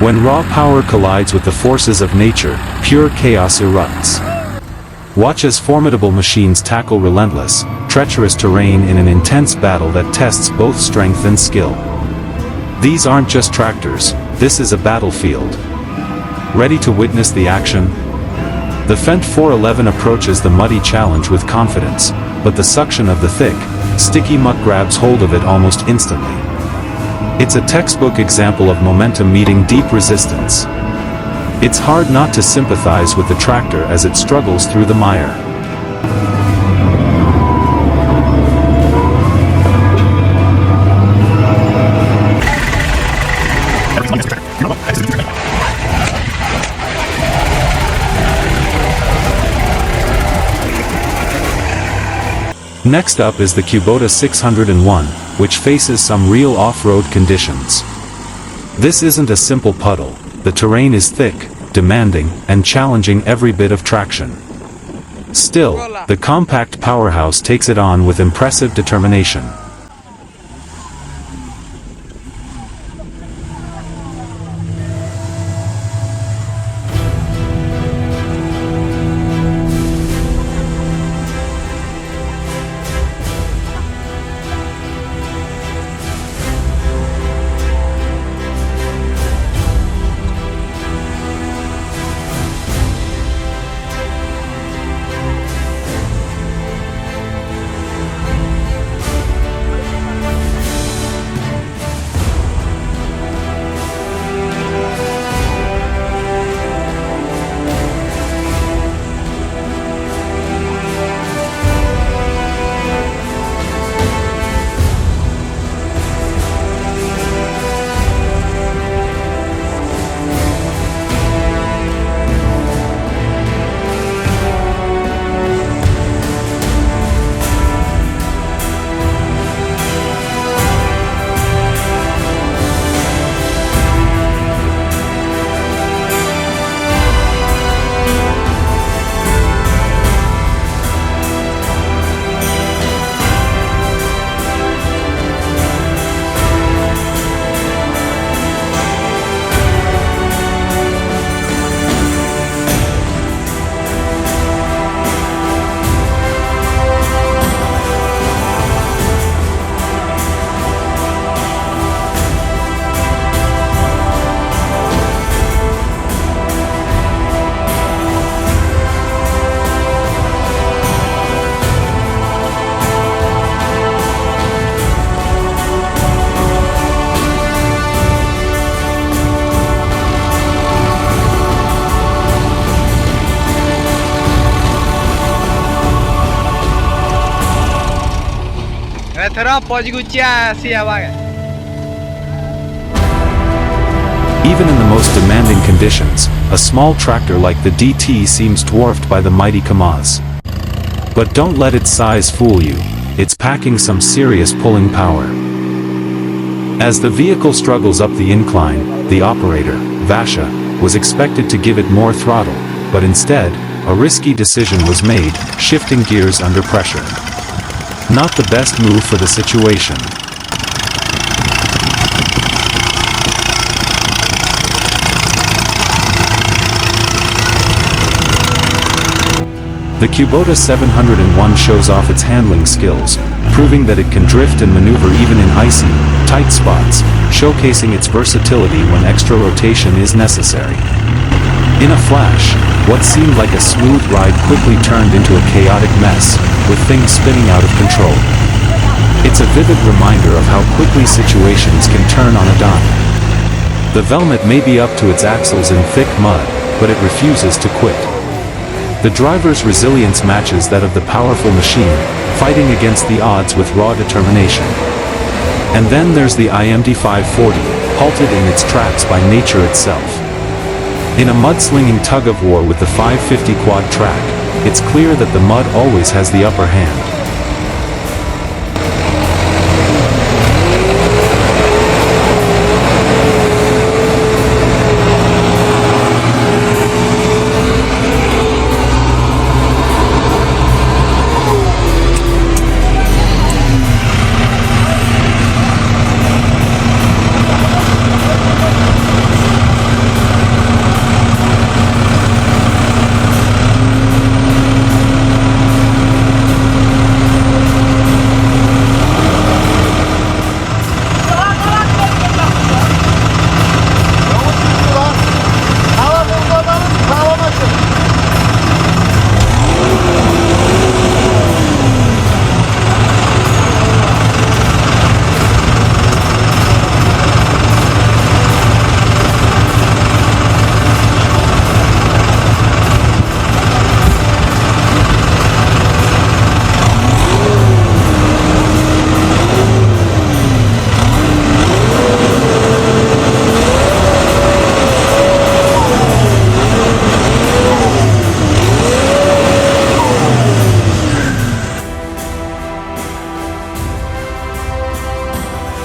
When raw power collides with the forces of nature, pure chaos erupts. Watch as formidable machines tackle relentless, treacherous terrain in an intense battle that tests both strength and skill. These aren't just tractors, this is a battlefield. Ready to witness the action? The Fendt 411 approaches the muddy challenge with confidence, but the suction of the thick, sticky muck grabs hold of it almost instantly. It's a textbook example of momentum meeting deep resistance. It's hard not to sympathize with the tractor as it struggles through the mire. Next up is the Kubota 601, which faces some real off-road conditions. This isn't a simple puddle. The terrain is thick, demanding, and challenging every bit of traction. Still, the compact powerhouse takes it on with impressive determination. Even in the most demanding conditions, a small tractor like the DT seems dwarfed by the mighty Kamaz. But don't let its size fool you, it's packing some serious pulling power. As the vehicle struggles up the incline, the operator, Vasha, was expected to give it more throttle, but instead, a risky decision was made, shifting gears under pressure. Not the best move for the situation. The Kubota 701 shows off its handling skills, proving that it can drift and maneuver even in icy, tight spots, showcasing its versatility when extra rotation is necessary. In a flash, what seemed like a smooth ride quickly turned into a chaotic mess, with things spinning out of control. It's a vivid reminder of how quickly situations can turn on a dime. The Velmet may be up to its axles in thick mud, but it refuses to quit. The driver's resilience matches that of the powerful machine, fighting against the odds with raw determination. And then there's the IMD 540, halted in its tracks by nature itself. In a mudslinging tug-of-war with the 550 quad track, it's clear that the mud always has the upper hand.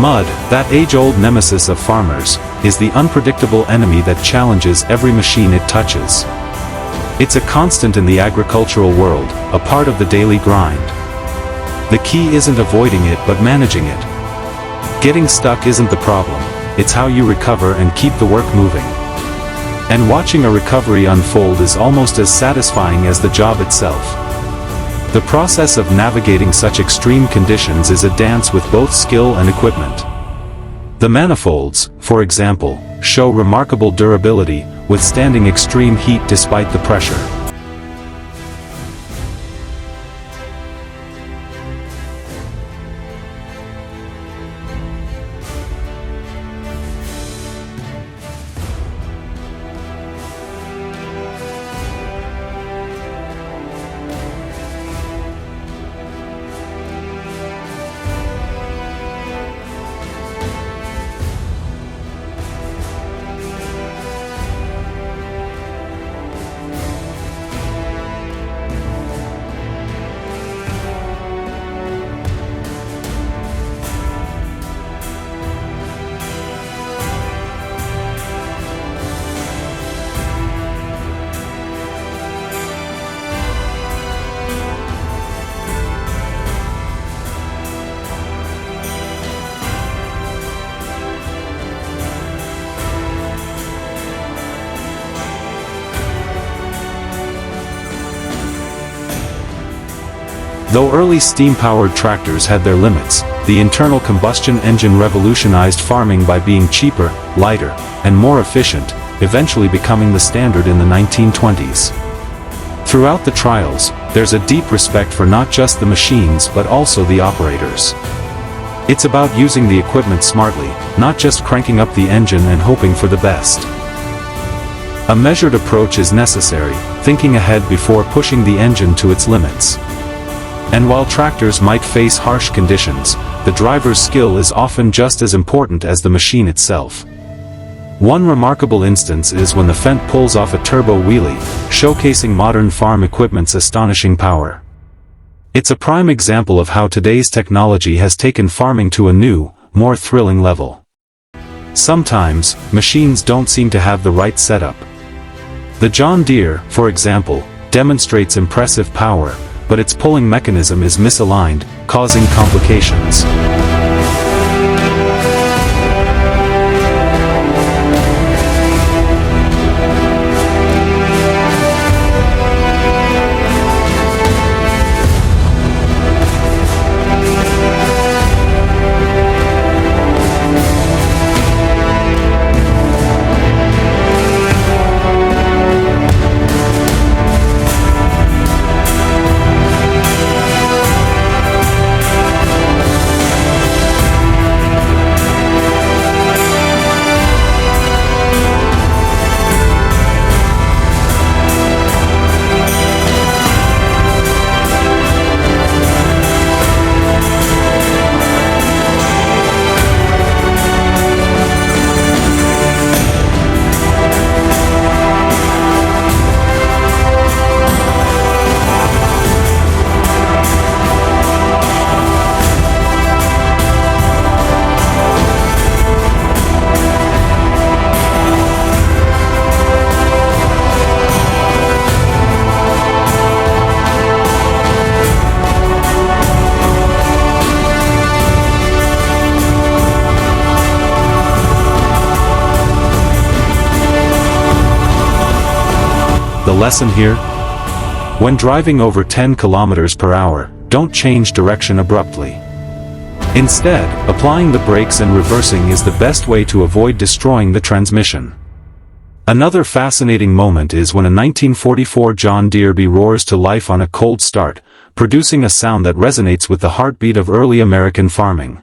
Mud, that age-old nemesis of farmers, is the unpredictable enemy that challenges every machine it touches. It's a constant in the agricultural world, a part of the daily grind. The key isn't avoiding it but managing it. Getting stuck isn't the problem, it's how you recover and keep the work moving. And watching a recovery unfold is almost as satisfying as the job itself. The process of navigating such extreme conditions is a dance with both skill and equipment. The manifolds, for example, show remarkable durability, withstanding extreme heat despite the pressure. Though early steam-powered tractors had their limits, the internal combustion engine revolutionized farming by being cheaper, lighter, and more efficient, eventually becoming the standard in the 1920s. Throughout the trials, there's a deep respect for not just the machines but also the operators. It's about using the equipment smartly, not just cranking up the engine and hoping for the best. A measured approach is necessary, thinking ahead before pushing the engine to its limits. And while tractors might face harsh conditions, the driver's skill is often just as important as the machine itself. One remarkable instance is when the Fendt pulls off a turbo wheelie, showcasing modern farm equipment's astonishing power. It's a prime example of how today's technology has taken farming to a new, more thrilling level. Sometimes, machines don't seem to have the right setup. The John Deere, for example, demonstrates impressive power, but its pulling mechanism is misaligned, causing complications. The lesson here? When driving over 10 kilometers per hour, don't change direction abruptly. Instead, applying the brakes and reversing is the best way to avoid destroying the transmission. Another fascinating moment is when a 1944 John Deere B roars to life on a cold start, producing a sound that resonates with the heartbeat of early American farming.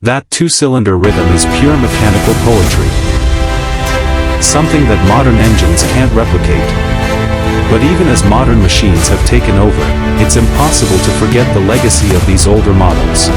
That two-cylinder rhythm is pure mechanical poetry. Something that modern engines can't replicate. But even as modern machines have taken over, it's impossible to forget the legacy of these older models.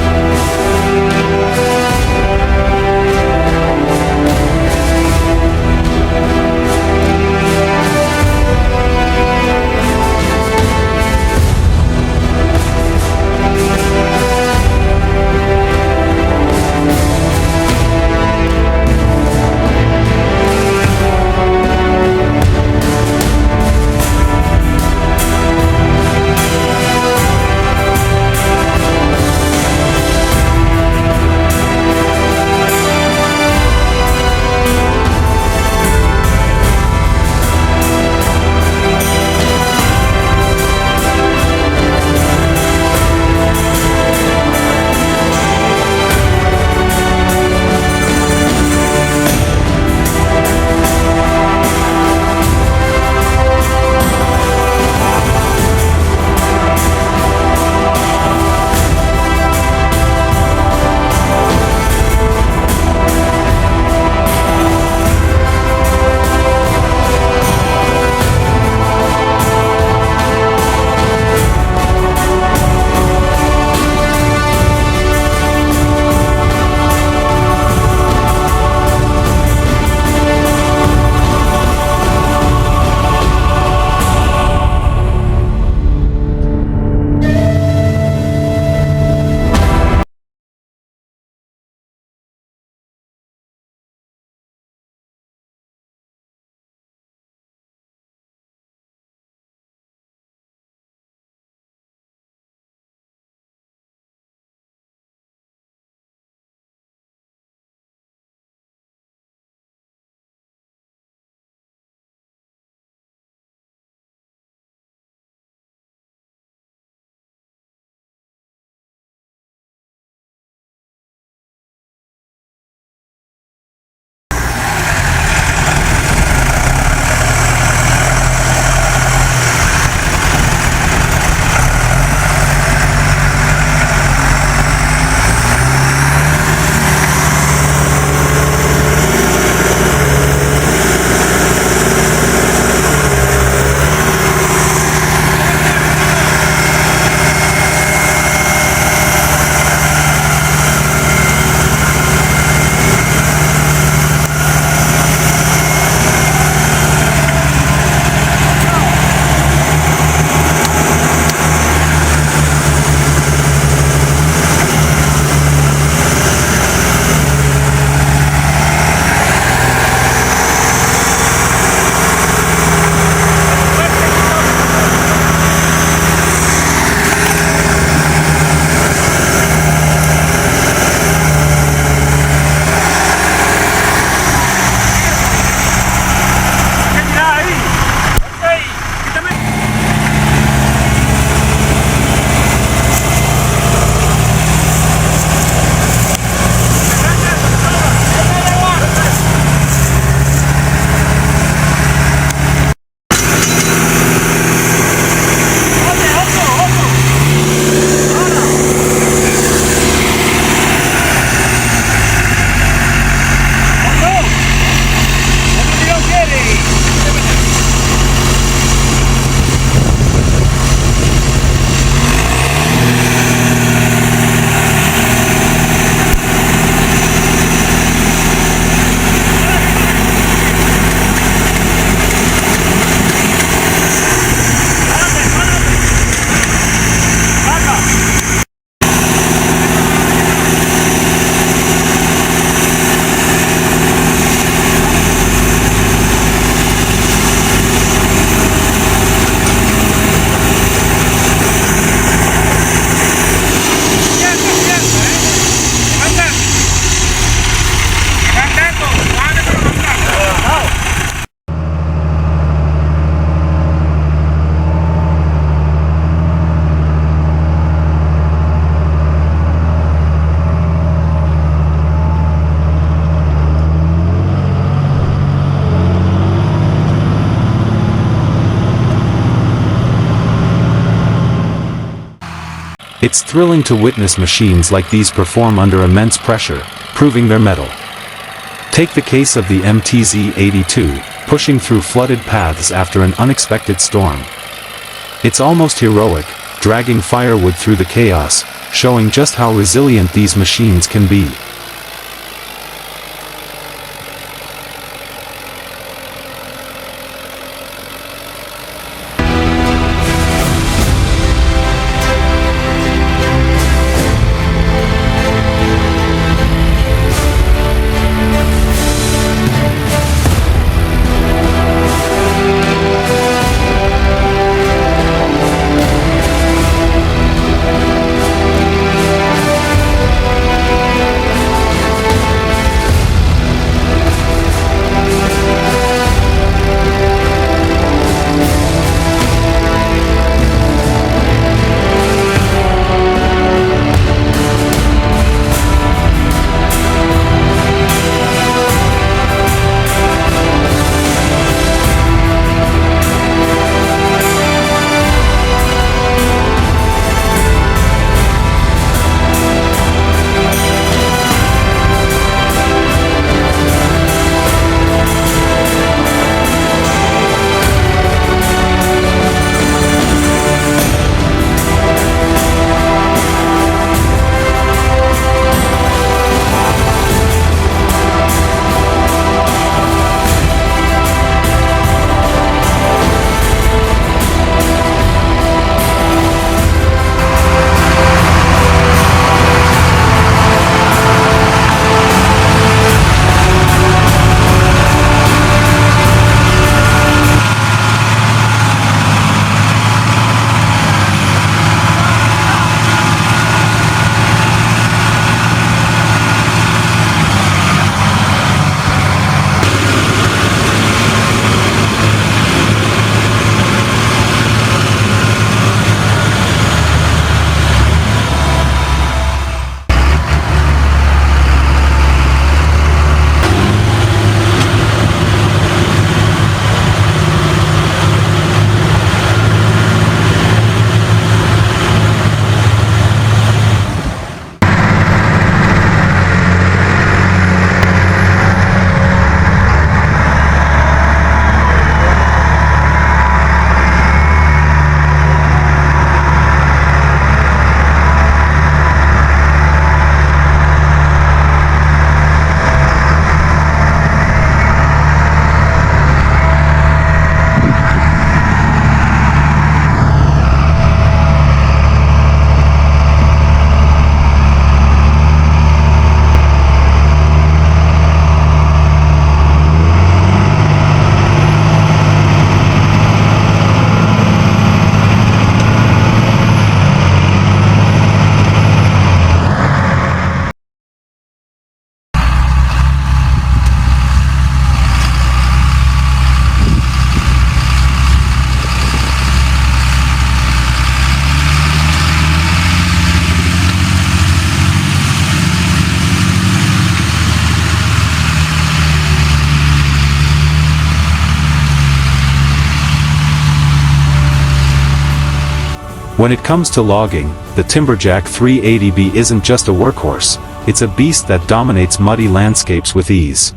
It's thrilling to witness machines like these perform under immense pressure, proving their mettle. Take the case of the MTZ-82, pushing through flooded paths after an unexpected storm. It's almost heroic, dragging firewood through the chaos, showing just how resilient these machines can be. When it comes to logging, the Timberjack 380B isn't just a workhorse, it's a beast that dominates muddy landscapes with ease.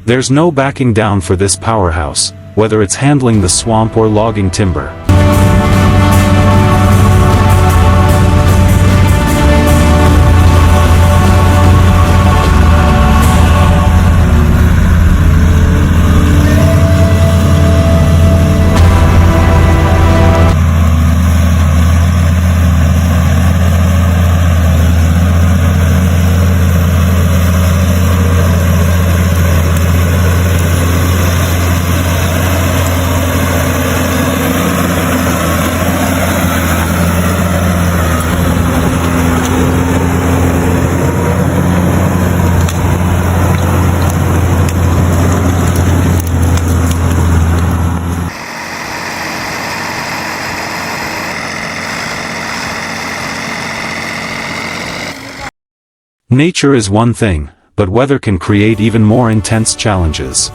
There's no backing down for this powerhouse, whether it's handling the swamp or logging timber. Nature is one thing, but weather can create even more intense challenges.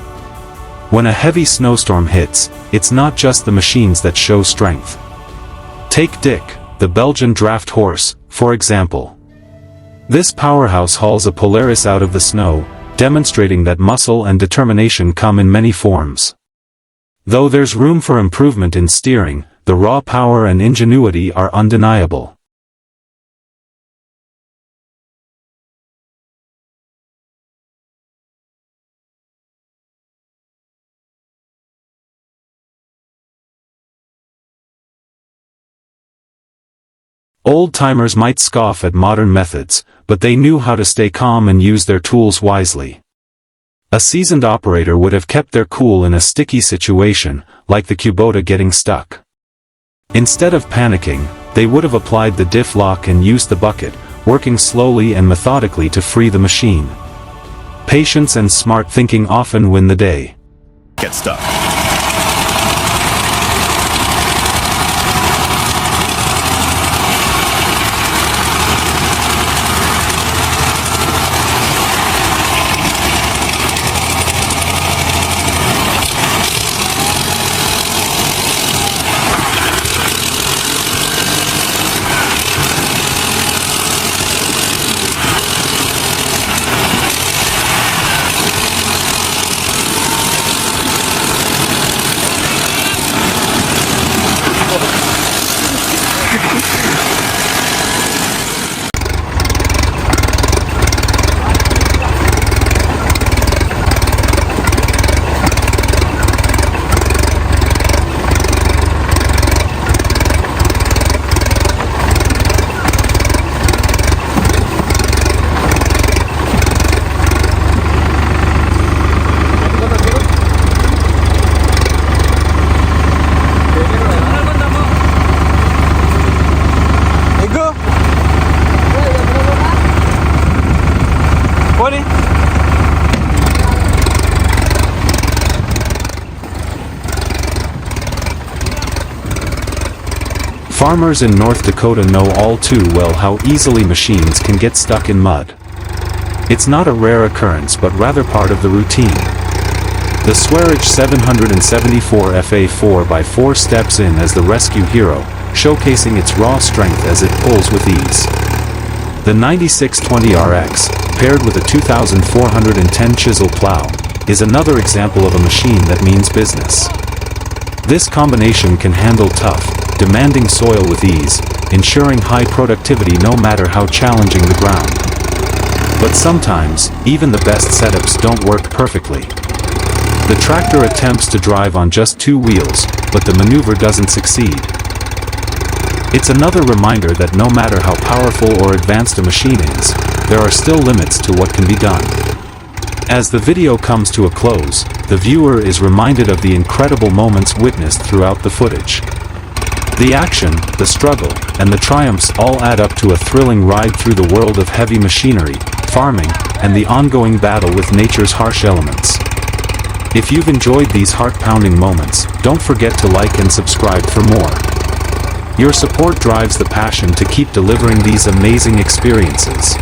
When a heavy snowstorm hits, it's not just the machines that show strength. Take Dick, the Belgian draft horse, for example. This powerhouse hauls a Polaris out of the snow, demonstrating that muscle and determination come in many forms. Though there's room for improvement in steering, the raw power and ingenuity are undeniable. Old-timers might scoff at modern methods, but they knew how to stay calm and use their tools wisely. A seasoned operator would have kept their cool in a sticky situation, like the Kubota getting stuck. Instead of panicking, they would have applied the diff lock and used the bucket, working slowly and methodically to free the machine. Patience and smart thinking often win the day. Get stuck. Farmers in North Dakota know all too well how easily machines can get stuck in mud. It's not a rare occurrence but rather part of the routine. The Swearage 774 FA 4x4 steps in as the rescue hero, showcasing its raw strength as it pulls with ease. The 9620RX, paired with a 2410 chisel plow, is another example of a machine that means business. This combination can handle tough, demanding soil with ease, ensuring high productivity no matter how challenging the ground. But sometimes, even the best setups don't work perfectly. The tractor attempts to drive on just two wheels, but the maneuver doesn't succeed. It's another reminder that no matter how powerful or advanced a machine is, there are still limits to what can be done. As the video comes to a close, the viewer is reminded of the incredible moments witnessed throughout the footage. The action, the struggle, and the triumphs all add up to a thrilling ride through the world of heavy machinery, farming, and the ongoing battle with nature's harsh elements. If you've enjoyed these heart-pounding moments, don't forget to like and subscribe for more. Your support drives the passion to keep delivering these amazing experiences.